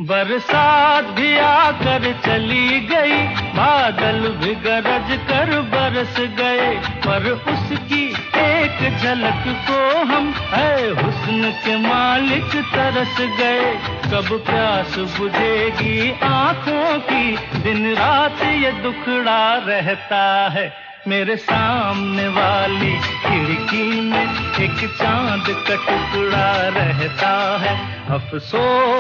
बरसात भी आकर चली गई, बादल भी गरज कर बरस गए, पर उसकी एक झलक को हम है हुस्न के मालिक तरस गए। कब प्यास बुझेगी आंखों की, दिन रात ये दुखड़ा रहता है। मेरे सामने वाली खिड़की में एक चांद का टुकड़ा रहता है। अफसोस